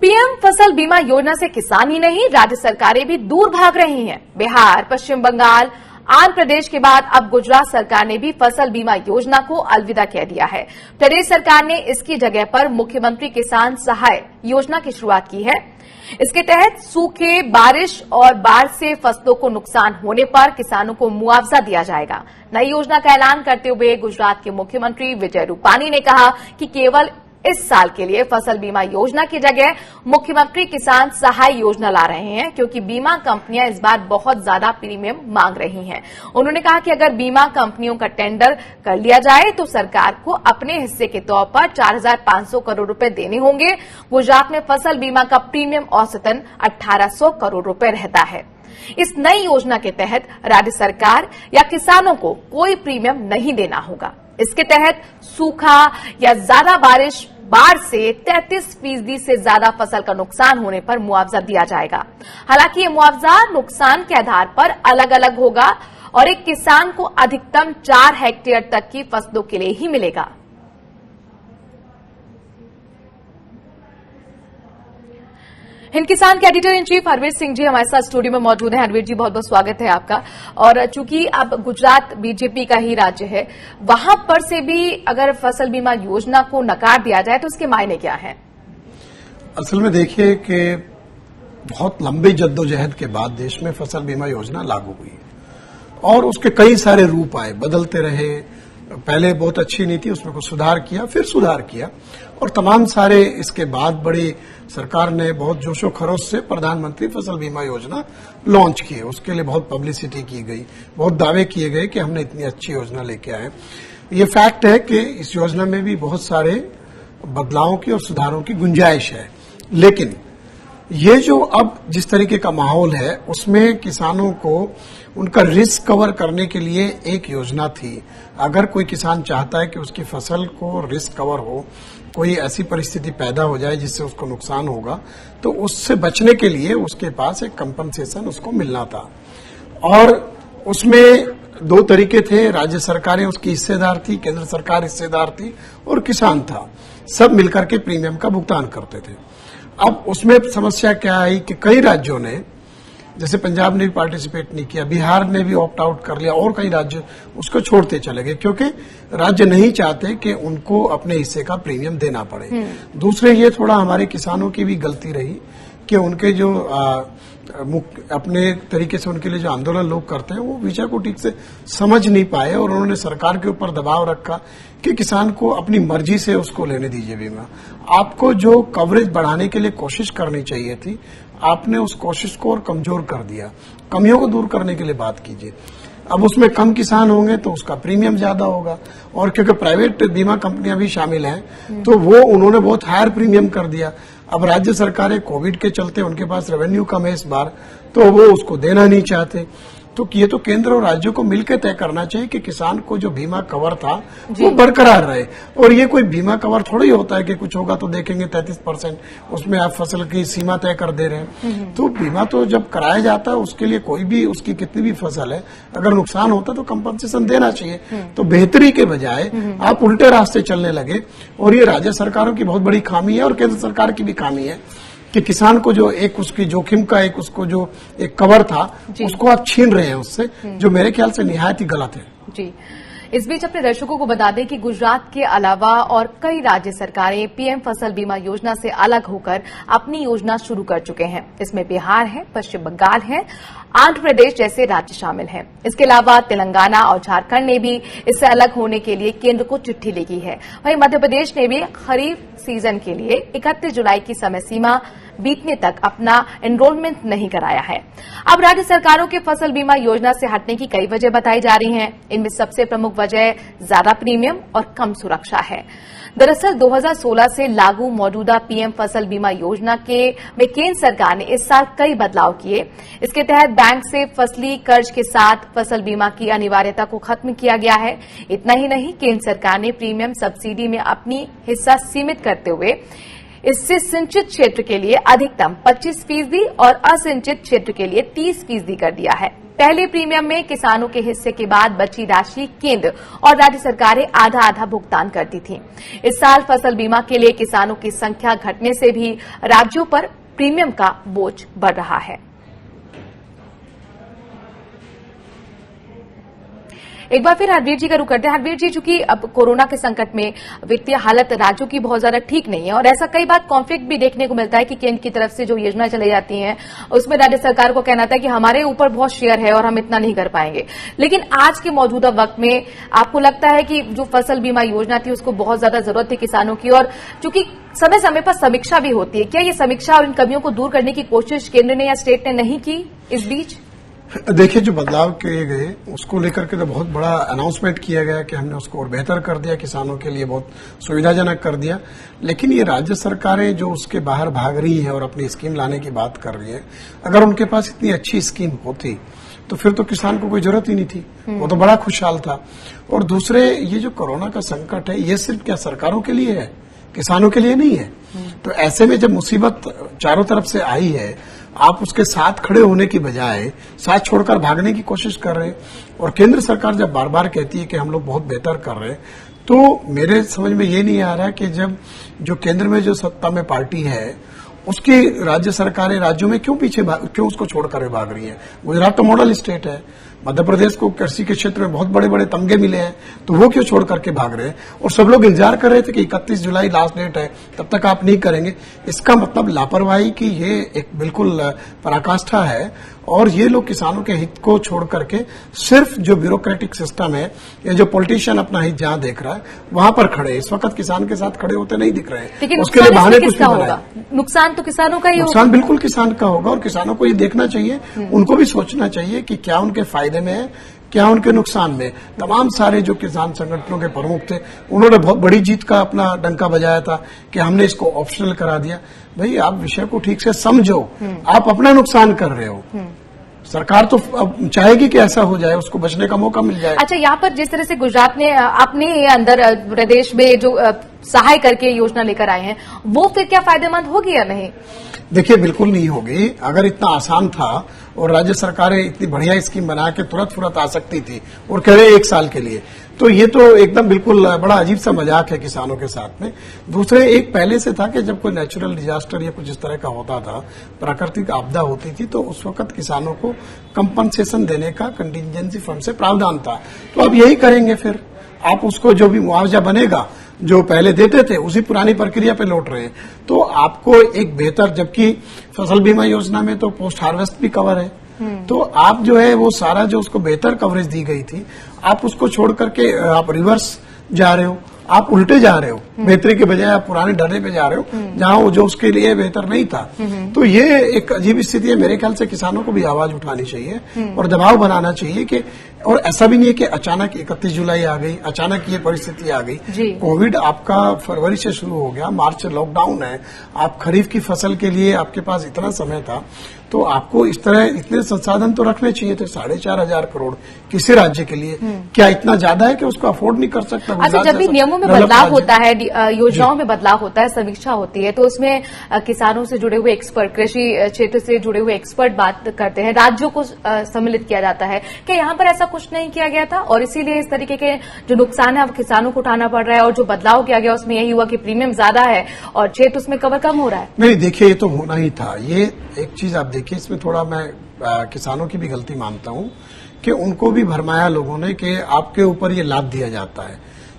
PM फसल बीमा योजना से किसान ही नहीं, राज्य सरकारें भी दूर भाग रही हैं। बिहार, पश्चिम बंगाल, आंध्र प्रदेश के बाद अब गुजरात सरकार ने भी फसल बीमा योजना को अलविदा कह दिया है। प्रदेश सरकार ने इसकी जगह पर मुख्यमंत्री किसान सहाय योजना की शुरुआत की है। इसके तहत सूखे, बारिश और बाढ़ से फसलों को नुकसान होने पर किसानों को मुआवजा दिया जाएगा। नई योजना का ऐलान करते हुए गुजरात के मुख्यमंत्री विजय रूपानी ने कहा कि केवल इस साल के लिए फसल बीमा योजना की जगह मुख्यमंत्री किसान सहाय योजना ला रहे हैं, क्योंकि बीमा कंपनियां इस बार बहुत ज्यादा प्रीमियम मांग रही हैं। उन्होंने कहा कि अगर बीमा कंपनियों का टेंडर कर लिया जाए तो सरकार को अपने हिस्से के तौर पर 4,500 करोड़ रुपए देने होंगे। गुजरात में फसल बीमा का प्रीमियम औसतन 1,800 करोड़ रुपए रहता है। इस नई योजना के तहत राज्य सरकार या किसानों को कोई प्रीमियम नहीं देना होगा। इसके तहत सूखा या ज्यादा बारिश, बाढ़ से 33% से ज्यादा फसल का नुकसान होने पर मुआवजा दिया जाएगा। हालांकि ये मुआवजा नुकसान के आधार पर अलग अलग होगा और एक किसान को अधिकतम 4 हेक्टेयर तक की फसलों के लिए ही मिलेगा। हिंद किसान के editor in chief Harvir Singh ji हमारे साथ स्टूडियो में मौजूद हैं। हरवीर जी, बहुत बहुत स्वागत है आपका। और चूंकि अब गुजरात बीजेपी का ही राज्य है, वहां पर से भी अगर फसल बीमा योजना को नकार दिया जाए तो इसके मायने क्या हैं? असल में देखिए कि बहुत लंबी जद्दोजहद के बाद देश में फसल बीमा योजना लागू हुई और उसके कई सारे रूप आए, बदलते रहे। पहले बहुत अच्छी नीति, उसमें कुछ सुधार किया, फिर सुधार किया और तमाम सारे इसके बाद बड़ी सरकार ने बहुत जोशो खरोश से प्रधानमंत्री फसल बीमा योजना लॉन्च की। उसके लिए बहुत पब्लिसिटी की गई, बहुत दावे किए गए कि हमने इतनी अच्छी योजना लेके आए। ये फैक्ट है कि इस योजना में भी बहुत सारे बदलावों की और सुधारों की गुंजाइश है, लेकिन ये जो अब जिस तरीके का माहौल है उसमें किसानों को उनका रिस्क कवर करने के लिए एक योजना थी। अगर कोई किसान चाहता है कि उसकी फसल को रिस्क कवर हो, कोई ऐसी परिस्थिति पैदा हो जाए जिससे उसको नुकसान होगा, तो उससे बचने के लिए उसके पास एक कंपनसेशन उसको मिलना था। और उसमें 2 तरीके थे, राज्य सरकारें उसकी हिस्सेदार थी, केंद्र सरकार हिस्सेदार थी और किसान था। सब मिलकर के प्रीमियम का भुगतान करते थे। अब उसमें समस्या क्या आई कि कई राज्यों ने, जैसे पंजाब ने भी पार्टिसिपेट नहीं किया, बिहार ने भी ऑप्ट आउट कर लिया और कई राज्य उसको छोड़ते चले गए, क्योंकि राज्य नहीं चाहते कि उनको अपने हिस्से का प्रीमियम देना पड़े। दूसरे, ये थोड़ा हमारे किसानों की भी गलती रही कि उनके जो अपने तरीके से उनके लिए जो आंदोलन लोग करते हैं वो विषय को ठीक से समझ नहीं पाए और उन्होंने सरकार के ऊपर दबाव रखा कि किसान को अपनी मर्जी से उसको लेने दीजिए बीमा। आपको जो कवरेज बढ़ाने के लिए कोशिश करनी चाहिए थी, आपने उस कोशिश को और कमजोर कर दिया। कमियों को दूर करने के लिए बात कीजिए। अब उसमें कम किसान होंगे तो उसका प्रीमियम ज्यादा होगा, और क्योंकि प्राइवेट बीमा कंपनियां भी शामिल हैं तो वो उन्होंने बहुत हायर प्रीमियम कर दिया। अब राज्य सरकारें कोविड के चलते उनके पास रेवेन्यू कम है इस बार, तो वो उसको देना नहीं चाहते। तो ये तो केंद्र और राज्यों को मिलकर तय करना चाहिए कि किसान को जो बीमा कवर था वो बरकरार रहे। और ये कोई बीमा कवर थोड़ा ही होता है कि कुछ होगा तो देखेंगे 33% उसमें आप फसल की सीमा तय कर दे रहे हैं। तो बीमा तो जब कराया जाता है उसके लिए कोई भी, उसकी कितनी भी फसल है, अगर नुकसान होता तो कंपनसेशन देना चाहिए। तो बेहतरी के बजाय आप उल्टे रास्ते चलने लगे, और ये राज्य सरकारों की बहुत बड़ी खामी है और केंद्र सरकार की भी खामी है कि किसान को जो एक उसकी जोखिम का एक उसको जो एक कवर था उसको आप छीन रहे हैं उससे, जो मेरे ख्याल से निहायत ही गलत है। जी, इस बीच अपने दर्शकों को बता दें कि गुजरात के अलावा और कई राज्य सरकारें पीएम फसल बीमा योजना से अलग होकर अपनी योजना शुरू कर चुके हैं। इसमें बिहार है, पश्चिम बंगाल है, आंध्र प्रदेश जैसे राज्य शामिल हैं। इसके अलावा तेलंगाना और झारखंड ने भी इससे अलग होने के लिए केंद्र को चिट्ठी लिखी है। वहीं मध्य प्रदेश ने भी खरीफ सीजन के लिए 31 जुलाई की समय सीमा बीतने तक अपना एनरोलमेंट नहीं कराया है। अब राज्य सरकारों के फसल बीमा योजना से हटने की कई वजह बताई जा रही हैं। इनमें सबसे प्रमुख वजह ज्यादा प्रीमियम और कम सुरक्षा है। दरअसल 2016 से लागू मौजूदा पीएम फसल बीमा योजना में केंद्र सरकार ने इस साल कई बदलाव किए। इसके तहत बैंक से फसली कर्ज के साथ फसल बीमा की अनिवार्यता को खत्म किया गया है। इतना ही नहीं, केंद्र सरकार ने प्रीमियम सब्सिडी में अपनी हिस्सा सीमित करते हुए इससे सिंचित क्षेत्र के लिए अधिकतम 25% और असिंचित क्षेत्र के लिए 30% कर दिया है। पहले प्रीमियम में किसानों के हिस्से के बाद बची राशि केंद्र और राज्य सरकारें आधा आधा भुगतान करती थीं। इस साल फसल बीमा के लिए किसानों की संख्या घटने से भी राज्यों पर प्रीमियम का बोझ बढ़ रहा है। एक बार फिर हरवीर जी का रुख करते हैं। हरवीर जी, चूंकि अब कोरोना के संकट में वित्तीय हालत राज्यों की बहुत ज्यादा ठीक नहीं है और ऐसा कई बार कॉन्फ्लिक्ट भी देखने को मिलता है कि केंद्र की तरफ से जो योजना चलाई जाती हैं उसमें राज्य सरकार को कहना था कि हमारे ऊपर बहुत शेयर है और हम इतना नहीं कर पाएंगे। लेकिन आज के मौजूदा वक्त में आपको लगता है कि जो फसल बीमा योजना थी उसको बहुत ज्यादा जरूरत थी किसानों की, और चूंकि समय समय पर समीक्षा भी होती है, क्या ये समीक्षा और इन कमियों को दूर करने की कोशिश केंद्र ने या स्टेट ने नहीं की इस बीच? देखिए, जो बदलाव किए गए उसको लेकर के तो बहुत बड़ा अनाउंसमेंट किया गया कि हमने उसको और बेहतर कर दिया, किसानों के लिए बहुत सुविधाजनक कर दिया। लेकिन ये राज्य सरकारें जो उसके बाहर भाग रही है और अपनी स्कीम लाने की बात कर रही है, अगर उनके पास इतनी अच्छी स्कीम होती तो फिर तो किसान को कोई जरूरत ही नहीं थी, वो तो बड़ा खुशहाल था। और दूसरे, ये जो कोरोना का संकट है ये सिर्फ क्या सरकारों के लिए है, किसानों के लिए नहीं है। तो ऐसे में जब मुसीबत चारों तरफ से आई है, आप उसके साथ खड़े होने की बजाय साथ छोड़कर भागने की कोशिश कर रहे हैं। और केंद्र सरकार जब बार बार कहती है कि हम लोग बहुत बेहतर कर रहे हैं, तो मेरे समझ में ये नहीं आ रहा कि जब जो केंद्र में जो सत्ता में पार्टी है उसकी राज्य सरकारें राज्यों में क्यों उसको छोड़कर भाग रही है। गुजरात तो मॉडल स्टेट है, मध्य प्रदेश को कृषि के क्षेत्र में बहुत बड़े बड़े तमगे मिले हैं, तो वो क्यों छोड़ करके भाग रहे हैं। और सब लोग इंतजार कर रहे थे कि 31 जुलाई लास्ट डेट है, तब तक आप नहीं करेंगे। इसका मतलब लापरवाही की ये एक बिल्कुल पराकाष्ठा है। और ये लोग किसानों के हित को छोड़ करके सिर्फ जो ब्यूरोक्रेटिक सिस्टम है या जो पॉलिटिशियन अपना हित जहां देख रहा है वहां पर खड़े, इस वक्त किसान के साथ खड़े होते नहीं दिख रहे हैं। लेकिन उसके लिए बहाने कुछ नहीं होगा, नुकसान तो किसानों का ही होगा। नुकसान बिल्कुल किसान का होगा और किसानों को ये देखना चाहिए, उनको भी सोचना चाहिए कि क्या उनके फायदे में है, क्या उनके नुकसान में। तमाम सारे जो किसान संगठनों के प्रमुख थे उन्होंने बहुत बड़ी जीत का अपना डंका बजाया था कि हमने इसको ऑप्शनल करा दिया। भाई, आप विषय को ठीक से समझो, आप अपना नुकसान कर रहे हो। सरकार तो अब चाहेगी कि ऐसा हो जाए, उसको बचने का मौका मिल जाए। अच्छा, यहाँ पर जिस तरह से गुजरात ने अपने अंदर प्रदेश में जो सहाय करके योजना लेकर आए हैं, वो फिर क्या फायदेमंद होगी या नहीं? देखिए, बिल्कुल नहीं होगी। अगर इतना आसान था और राज्य सरकारें इतनी बढ़िया स्कीम बना के तुरंत आ सकती थी और कह रहे 1 साल के लिए, तो ये तो एकदम बिल्कुल बड़ा अजीब सा मजाक है किसानों के साथ में। दूसरे, एक पहले से था कि जब कोई नेचुरल डिजास्टर या कुछ इस तरह का होता था, प्राकृतिक आपदा होती थी, तो उस वक्त किसानों को कंपनसेशन देने का कंटिजेंसी फंड से प्रावधान था। तो अब यही करेंगे, फिर आप उसको जो भी मुआवजा बनेगा जो पहले देते थे उसी पुरानी प्रक्रिया पे लौट रहे हैं। तो आपको एक बेहतर, जबकि फसल बीमा योजना में तो पोस्ट हार्वेस्ट भी कवर है, तो आप जो है वो सारा जो उसको बेहतर कवरेज दी गई थी, आप उसको छोड़ करके आप रिवर्स जा रहे हो, आप उल्टे जा रहे हो। बेहतरी के बजाय आप पुराने डरने पे जा रहे हो जहां वो जो उसके लिए बेहतर नहीं था। तो ये एक अजीब स्थिति है। मेरे ख्याल से किसानों को भी आवाज उठानी चाहिए और दबाव बनाना चाहिए कि, और ऐसा भी नहीं है कि अचानक 31 जुलाई आ गई, अचानक ये परिस्थिति आ गई। कोविड आपका फरवरी से शुरू हो गया, मार्च से लॉकडाउन है, आप खरीफ की फसल के लिए आपके पास इतना समय था, तो आपको इस तरह इतने संसाधन तो रखने चाहिए थे। 4,500 करोड़ किसी राज्य के लिए क्या इतना ज्यादा है कि उसको अफोर्ड नहीं कर सकता? अच्छा, जब भी नियमों में बदलाव होता है, योजनाओं में बदलाव होता है, समीक्षा होती है, तो उसमें किसानों से जुड़े हुए एक्सपर्ट, कृषि क्षेत्र से जुड़े हुए एक्सपर्ट बात करते हैं, राज्यों को सम्मिलित किया जाता है। क्या यहाँ पर ऐसा कुछ नहीं किया गया था और इसीलिए इस तरीके के जो नुकसान है किसानों को उठाना पड़ रहा है? और जो बदलाव किया गया उसमें यही हुआ कि प्रीमियम ज्यादा है और क्षेत्र उसमें कवर कम हो रहा है। नहीं, देखिए, ये तो होना ही था। ये एक चीज आप देखिए, इसमें थोड़ा मैं किसानों की भी गलती मानता हूं कि उनको भी भरमाया लोगों ने कि आपके ऊपर ये लाद दिया जाता है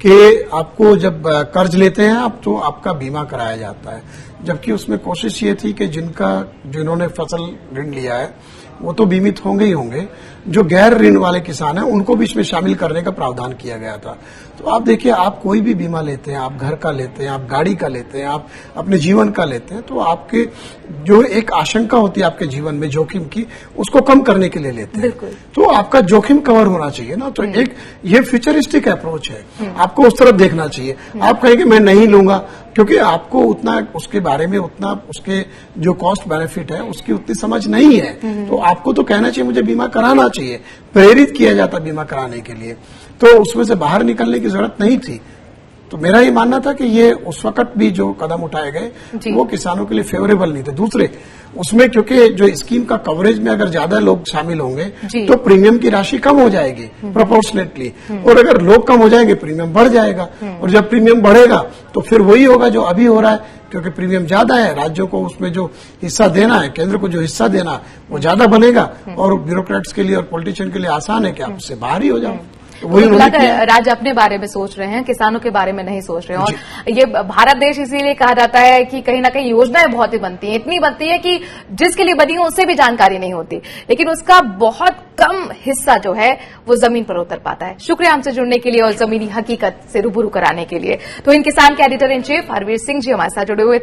कि आपको जब कर्ज लेते हैं आप, तो आपका बीमा कराया जाता है। जबकि उसमें कोशिश ये थी कि जिन्होंने फसल ऋण लिया है वो तो बीमित होंगे ही होंगे, जो गैर ऋण वाले किसान हैं उनको भी इसमें शामिल करने का प्रावधान किया गया था। तो आप देखिए, आप कोई भी बीमा लेते हैं, आप घर का लेते हैं, आप गाड़ी का लेते हैं, आप अपने जीवन का लेते हैं, तो आपके जो एक आशंका होती है आपके जीवन में जोखिम की, उसको कम करने के लिए लेते हैं। तो आपका जोखिम कवर होना चाहिए ना। तो एक ये फ्यूचरिस्टिक अप्रोच है, आपको उस तरफ देखना चाहिए। आप कहेंगे मैं नहीं लूंगा क्योंकि आपको उतना उसके बारे में, उतना उसके जो कॉस्ट बेनिफिट है उसकी उतनी समझ नहीं है। तो आपको तो कहना चाहिए मुझे बीमा कराना चाहिए, प्रेरित किया जाता बीमा कराने के लिए, तो उसमें से बाहर निकलने की जरूरत नहीं थी। तो मेरा ये मानना था कि ये उस वक्त भी जो कदम उठाए गए वो किसानों के लिए फेवरेबल नहीं थे। दूसरे, उसमें क्योंकि जो स्कीम का कवरेज में अगर ज्यादा लोग शामिल होंगे तो प्रीमियम की राशि कम हो जाएगी प्रोपोर्शनेटली, और अगर लोग कम हो जाएंगे प्रीमियम बढ़ जाएगा, और जब प्रीमियम बढ़ेगा तो फिर वही होगा जो अभी हो रहा है, क्योंकि प्रीमियम ज्यादा है, राज्यों को उसमें जो हिस्सा देना है, केंद्र को जो हिस्सा देना है वो ज्यादा बनेगा, और ब्यूरोक्रेट्स के लिए और पॉलिटिशियन के लिए आसान है कि आप उससे बाहर ही हो जाओ। वही राज्य अपने बारे में सोच रहे हैं, किसानों के बारे में नहीं सोच रहे हैं। और ये भारत देश इसीलिए कहा जाता है कि कहीं ना कहीं योजनाएं बहुत ही बनती हैं, इतनी बनती है कि जिसके लिए बनी हो उससे भी जानकारी नहीं होती, लेकिन उसका बहुत कम हिस्सा जो है वो जमीन पर उतर पाता है। शुक्रिया हमसे जुड़ने के लिए और जमीनी हकीकत से रूबरू कराने के लिए। तो इन किसान के editor in chief Harvir Singh ji हमारे साथ जुड़े हुए थे।